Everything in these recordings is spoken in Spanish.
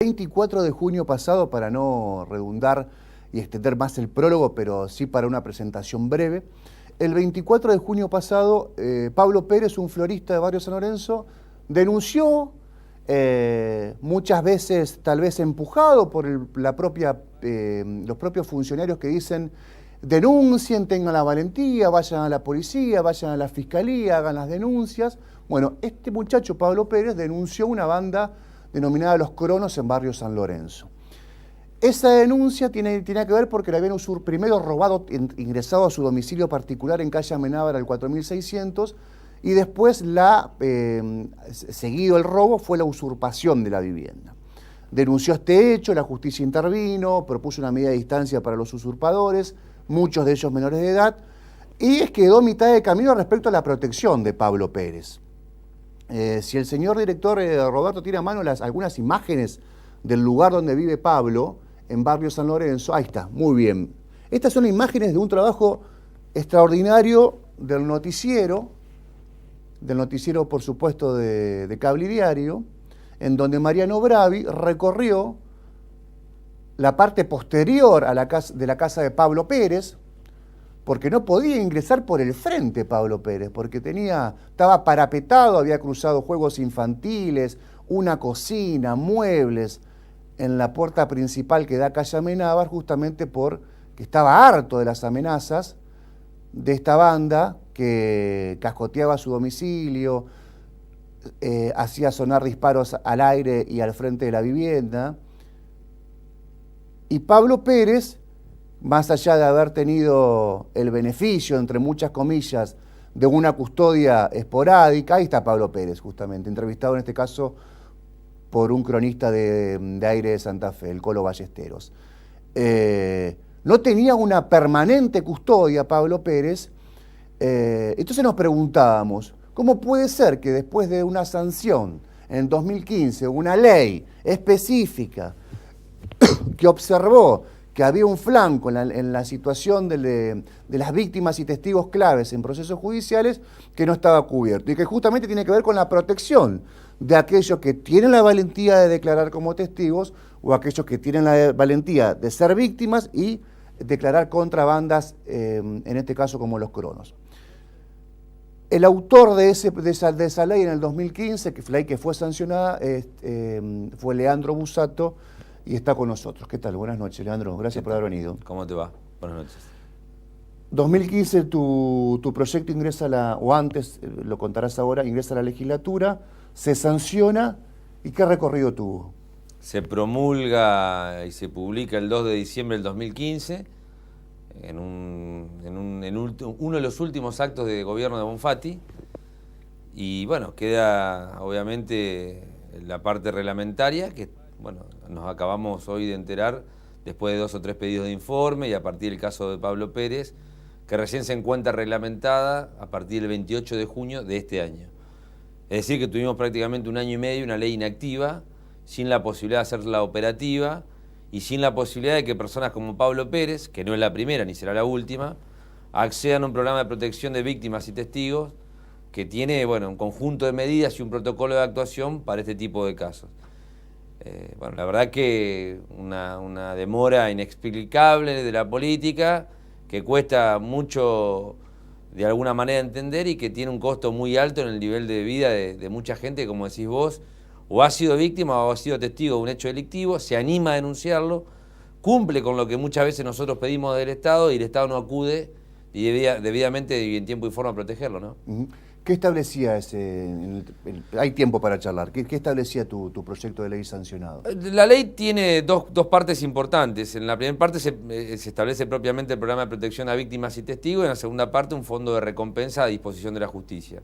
24 de junio pasado, para no redundar y extender más el prólogo, pero sí para una presentación breve, el 24 de junio pasado, Pablo Pérez, un florista de Barrio San Lorenzo, denunció, muchas veces tal vez empujado por los propios funcionarios que dicen: denuncien, tengan la valentía, vayan a la policía, vayan a la fiscalía, hagan las denuncias. Bueno, este muchacho, Pablo Pérez, denunció una banda denominada Los Cronos en Barrio San Lorenzo. Esa denuncia tiene que ver porque le habían primero robado, ingresado a su domicilio particular en calle Amenábar al 4600, y después, seguido el robo, fue la usurpación de la vivienda. Denunció este hecho, la justicia intervino, propuso una medida de distancia para los usurpadores, muchos de ellos menores de edad, y quedó a mitad de camino respecto a la protección de Pablo Pérez. Si el señor director Roberto tiene a mano algunas imágenes del lugar donde vive Pablo, en Barrio San Lorenzo, ahí está, muy bien. Estas son imágenes de un trabajo extraordinario del noticiero por supuesto de Cable y Diario, en donde Mariano Bravi recorrió la parte posterior a de la casa de Pablo Pérez, porque no podía ingresar por el frente Pablo Pérez, porque estaba parapetado, había cruzado juegos infantiles, una cocina, muebles, en la puerta principal que da a calle Amenábar, justamente porque estaba harto de las amenazas de esta banda que cascoteaba su domicilio, hacía sonar disparos al aire y al frente de la vivienda. Y Pablo Pérez, más allá de haber tenido el beneficio, entre muchas comillas, de una custodia esporádica, ahí está Pablo Pérez, justamente, entrevistado en este caso por un cronista de Aire de Santa Fe, el Colo Ballesteros. No tenía una permanente custodia Pablo Pérez, entonces nos preguntábamos, ¿cómo puede ser que después de una sanción en 2015, una ley específica que observó que había un flanco en la situación de las víctimas y testigos claves en procesos judiciales, que no estaba cubierto, y que justamente tiene que ver con la protección de aquellos que tienen la valentía de declarar como testigos o aquellos que tienen la valentía de ser víctimas y declarar contra bandas, en este caso como Los Cronos. El autor de esa ley en el 2015, que ley que fue sancionada, fue Leandro Busato, y está con nosotros. ¿Qué tal? Buenas noches, Leandro. Gracias por haber venido. ¿Cómo te va? Buenas noches. 2015 tu proyecto ingresa o antes, lo contarás ahora, ingresa a la legislatura, se sanciona, ¿y qué recorrido tuvo? Se promulga y se publica el 2 de diciembre del 2015 en uno de los últimos actos de gobierno de Bonfatti, y bueno, queda obviamente la parte reglamentaria que, bueno, nos acabamos hoy de enterar después de 2 o 3 pedidos de informe y a partir del caso de Pablo Pérez, que recién se encuentra reglamentada a partir del 28 de junio de este año. Es decir, que tuvimos prácticamente 1 año y medio una ley inactiva, sin la posibilidad de hacerla operativa y sin la posibilidad de que personas como Pablo Pérez, que no es la primera ni será la última, accedan a un programa de protección de víctimas y testigos que tiene, bueno, un conjunto de medidas y un protocolo de actuación para este tipo de casos. Bueno, la verdad que una demora inexplicable de la política que cuesta mucho de alguna manera entender y que tiene un costo muy alto en el nivel de vida de mucha gente, como decís vos, o ha sido víctima o ha sido testigo de un hecho delictivo, se anima a denunciarlo, cumple con lo que muchas veces nosotros pedimos del Estado y el Estado no acude y debidamente y en tiempo y forma a protegerlo, ¿no? ¿Qué establecía hay tiempo para charlar, ¿qué establecía tu proyecto de ley sancionado? La ley tiene dos partes importantes. En la primera parte se establece propiamente el programa de protección a víctimas y testigos, y en la segunda parte un fondo de recompensa a disposición de la justicia.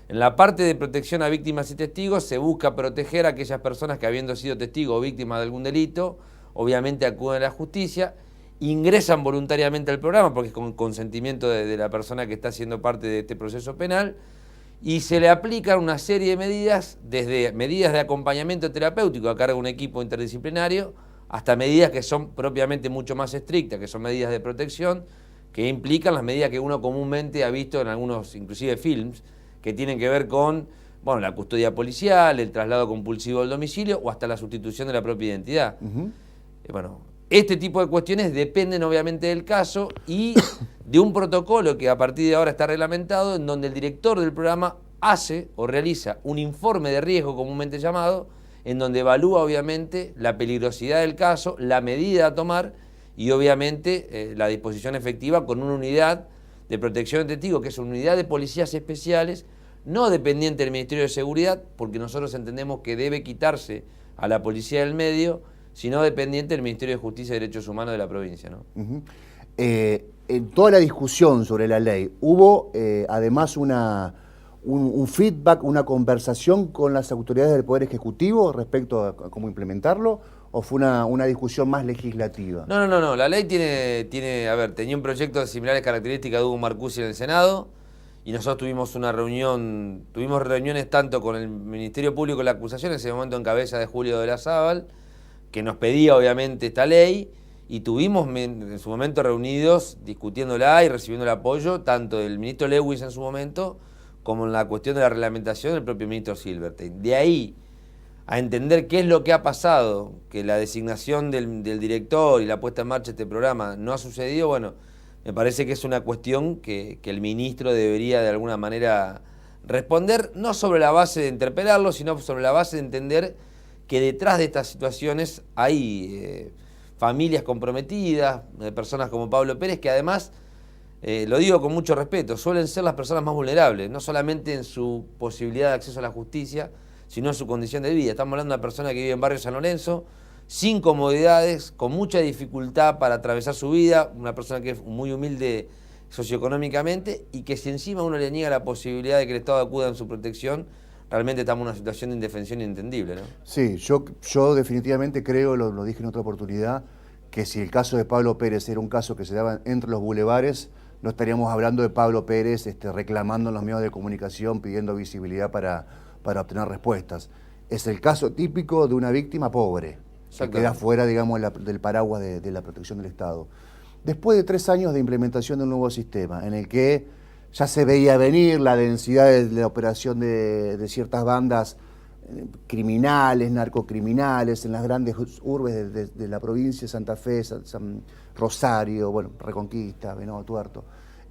En la parte de protección a víctimas y testigos se busca proteger a aquellas personas que, habiendo sido testigos o víctimas de algún delito, obviamente acuden a la justicia, ingresan voluntariamente al programa porque es con consentimiento de la persona que está siendo parte de este proceso penal, y se le aplican una serie de medidas, desde medidas de acompañamiento terapéutico a cargo de un equipo interdisciplinario, hasta medidas que son propiamente mucho más estrictas, que son medidas de protección, que implican las medidas que uno comúnmente ha visto en algunos, inclusive films, que tienen que ver con bueno, la custodia policial, el traslado compulsivo al domicilio o hasta la sustitución de la propia identidad. Bueno, este tipo de cuestiones dependen obviamente del caso y de un protocolo que a partir de ahora está reglamentado, en donde el director del programa hace o realiza un informe de riesgo comúnmente llamado, en donde evalúa obviamente la peligrosidad del caso, la medida a tomar y obviamente la disposición efectiva con una unidad de protección de testigos, que es una unidad de policías especiales, no dependiente del Ministerio de Seguridad, porque nosotros entendemos que debe quitarse a la policía del medio, sino dependiente del Ministerio de Justicia y Derechos Humanos de la provincia, ¿no? En toda la discusión sobre la ley, ¿hubo además un feedback, una conversación con las autoridades del Poder Ejecutivo respecto a cómo implementarlo? ¿O fue una discusión más legislativa? No. La ley tenía un proyecto de similares características de Hugo Marcucci en el Senado, y nosotros tuvimos reuniones tanto con el Ministerio Público de la Acusación, en ese momento en cabeza de Julio de la Sábal, que nos pedía obviamente esta ley, y tuvimos en su momento reunidos discutiéndola y recibiendo el apoyo tanto del ministro Lewis en su momento, como en la cuestión de la reglamentación del propio ministro Silberstein. De ahí a entender qué es lo que ha pasado, que la designación del director y la puesta en marcha de este programa no ha sucedido, bueno, me parece que es una cuestión que el ministro debería de alguna manera responder, no sobre la base de interpelarlo, sino sobre la base de entender que detrás de estas situaciones hay familias comprometidas, personas como Pablo Pérez, que además, lo digo con mucho respeto, suelen ser las personas más vulnerables, no solamente en su posibilidad de acceso a la justicia, sino en su condición de vida. Estamos hablando de una persona que vive en Barrio San Lorenzo, sin comodidades, con mucha dificultad para atravesar su vida, una persona que es muy humilde socioeconómicamente, y que si encima uno le niega la posibilidad de que el Estado acuda en su protección, realmente estamos en una situación de indefensión inentendible, ¿no? Sí, yo definitivamente creo, lo dije en otra oportunidad, que si el caso de Pablo Pérez era un caso que se daba entre los bulevares, no estaríamos hablando de Pablo Pérez reclamando en los medios de comunicación, pidiendo visibilidad para obtener respuestas. Es el caso típico de una víctima pobre, que queda fuera, digamos, del paraguas de la protección del Estado. Después de 3 años de implementación del nuevo sistema, en el que ya se veía venir la densidad de la operación de ciertas bandas criminales, narcocriminales, en las grandes urbes de la provincia, Santa Fe, San Rosario, bueno, Reconquista, Venado Tuerto.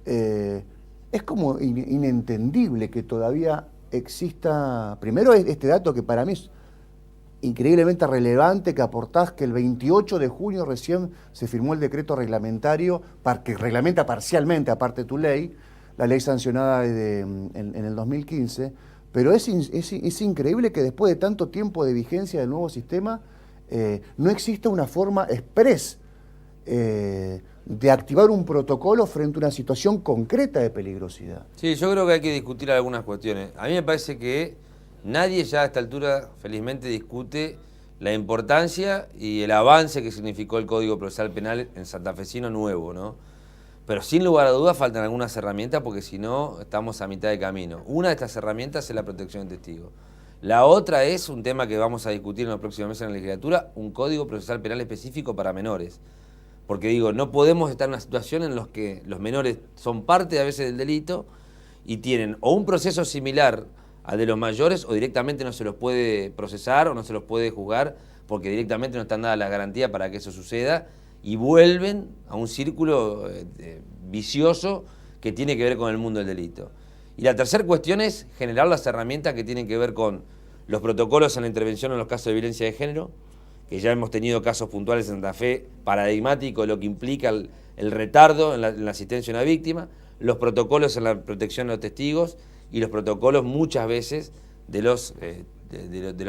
Es como inentendible que todavía exista, primero este dato que para mí es increíblemente relevante, que aportás que el 28 de junio recién se firmó el decreto reglamentario que reglamenta parcialmente, aparte de tu ley, la ley sancionada en el 2015, pero es increíble que después de tanto tiempo de vigencia del nuevo sistema no exista una forma express de activar un protocolo frente a una situación concreta de peligrosidad. Sí, yo creo que hay que discutir algunas cuestiones. A mí me parece que nadie ya a esta altura, felizmente, discute la importancia y el avance que significó el Código Procesal Penal en santafesino nuevo, ¿no? Pero sin lugar a dudas faltan algunas herramientas, porque si no estamos a mitad de camino. Una de estas herramientas es la protección de testigos. La otra es un tema que vamos a discutir en los próximos meses en la legislatura, un Código Procesal Penal específico para menores. Porque digo, no podemos estar en una situación en la que los menores son parte a veces del delito y tienen o un proceso similar al de los mayores, o directamente no se los puede procesar o no se los puede juzgar porque directamente no están dadas las garantías para que eso suceda, y vuelven a un círculo vicioso que tiene que ver con el mundo del delito. Y la tercera cuestión es generar las herramientas que tienen que ver con los protocolos en la intervención en los casos de violencia de género, que ya hemos tenido casos puntuales en Santa Fe paradigmáticos de lo que implica el retardo en la asistencia a una víctima, los protocolos en la protección de los testigos y los protocolos muchas veces de los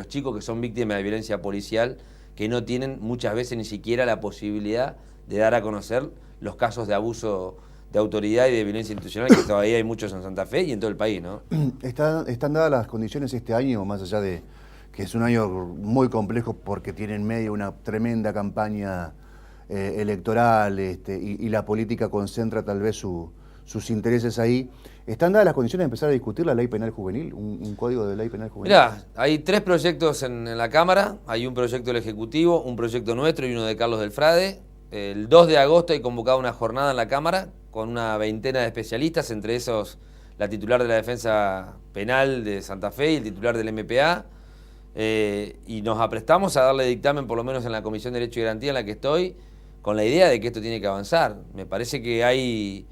chicos que son víctimas de violencia policial, que no tienen muchas veces ni siquiera la posibilidad de dar a conocer los casos de abuso de autoridad y de violencia institucional, que todavía hay muchos en Santa Fe y en todo el país, ¿no? Están dadas las condiciones este año, más allá de que es un año muy complejo porque tiene en medio una tremenda campaña electoral y la política concentra tal vez sus intereses ahí. ¿Están dadas las condiciones de empezar a discutir la ley penal juvenil, un código de ley penal juvenil? Mirá, hay 3 proyectos en la Cámara, hay un proyecto del Ejecutivo, un proyecto nuestro y uno de Carlos del Frade. El 2 de agosto hay convocada una jornada en la Cámara con una veintena de especialistas, entre esos la titular de la Defensa Penal de Santa Fe y el titular del MPA, y nos aprestamos a darle dictamen, por lo menos en la Comisión de Derecho y Garantía en la que estoy, con la idea de que esto tiene que avanzar. Me parece que hay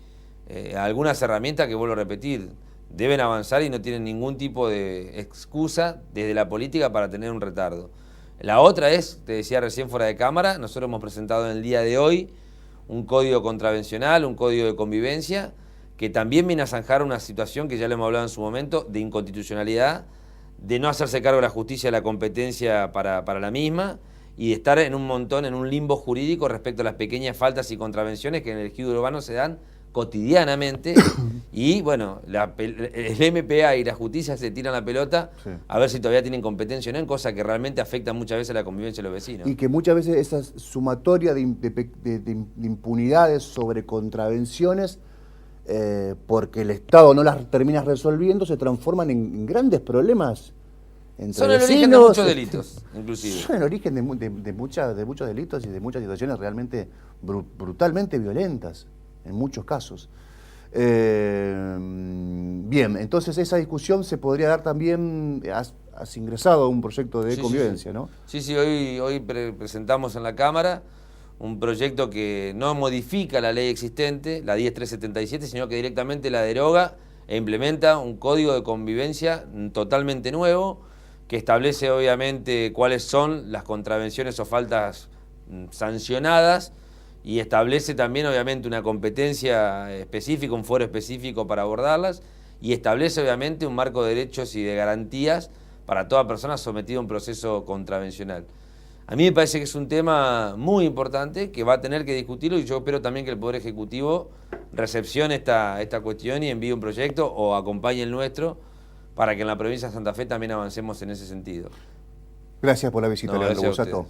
algunas herramientas que, vuelvo a repetir, deben avanzar y no tienen ningún tipo de excusa desde la política para tener un retardo. La otra es, te decía recién fuera de cámara, nosotros hemos presentado en el día de hoy un código contravencional, un código de convivencia, que también viene a zanjar una situación que ya le hemos hablado en su momento, de inconstitucionalidad, de no hacerse cargo de la justicia de la competencia para la misma, y de estar en un limbo jurídico respecto a las pequeñas faltas y contravenciones que en el ejido urbano se dan cotidianamente. Y bueno, el MPA y la justicia se tiran la pelota, sí, a ver si todavía tienen competencia o no, en cosas que realmente afectan muchas veces a la convivencia de los vecinos. Y que muchas veces esa sumatoria de impunidades sobre contravenciones, porque el Estado no las termina resolviendo, se transforman en grandes problemas entre son vecinos. El origen de muchos delitos, inclusive. Son el origen de muchos delitos y de muchas situaciones realmente brutalmente violentas, en muchos casos. Bien, entonces esa discusión se podría dar también, has ingresado a un proyecto de convivencia, ¿no? Sí, hoy presentamos en la Cámara un proyecto que no modifica la ley existente, la 10377, sino que directamente la deroga e implementa un código de convivencia totalmente nuevo, que establece obviamente cuáles son las contravenciones o faltas sancionadas, y establece también obviamente una competencia específica, un foro específico para abordarlas, y establece obviamente un marco de derechos y de garantías para toda persona sometida a un proceso contravencional. A mí me parece que es un tema muy importante que va a tener que discutirlo, y yo espero también que el Poder Ejecutivo recepcione esta cuestión y envíe un proyecto o acompañe el nuestro para que en la provincia de Santa Fe también avancemos en ese sentido. Gracias por la visita, Leandro Busato.